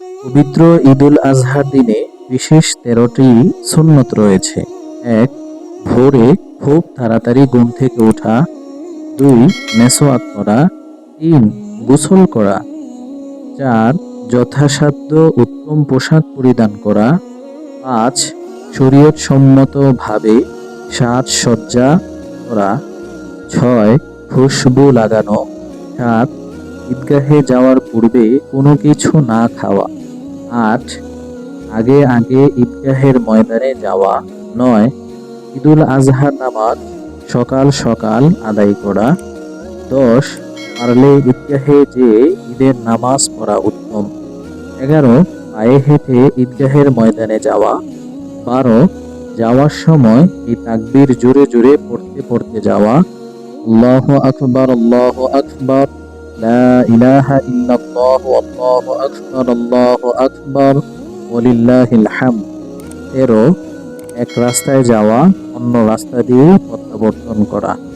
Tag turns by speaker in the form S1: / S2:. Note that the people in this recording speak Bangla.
S1: পবিত্র ঈদুল আজহার দিনে বিশেষ ১৩টি সুন্নত রয়েছে। ১. ভোরে খুব তাড়াতাড়ি ঘুম থেকে ওঠা। ২. মেসওয়াক করা। ৩. গোসল করা। ৪. যথাসাধ্য উত্তম পোশাক পরিধান করা। ৫. শরীয়তসম্মতভাবে সাজসজ্জা করা। ৬. খুশবু লাগানো। ৭. ঈদগাহে যাওয়ার পূর্বে কোনো কিছু না খাওয়া। ৮. আগে আগে ঈদগাহের ময়দানে যাওয়া। ৯. ঈদুল আজহার নামাজ সকাল সকাল আদায় করা। ১০. পারলে ঈদগাহে যেয়ে ঈদের নামাজ পড়া উত্তম। ১১. পায়ে হেঁটে ঈদগাহের ময়দানে যাওয়া। ১২. যাওয়ার সময় এই তাকবীর জোরে জোরে পড়তে পড়তে যাওয়া। আল্লাহু আকবার, আল্লাহু আকবার, লা ইলাহা ইল্লাল্লাহু, আল্লাহু আকবার, আল্লাহু আকবার, ওয়ালিল্লাহিল হামদ। ১৩. এক রাস্তায় যাওয়া অন্য রাস্তা দিয়ে প্রত্যাবর্তন করা।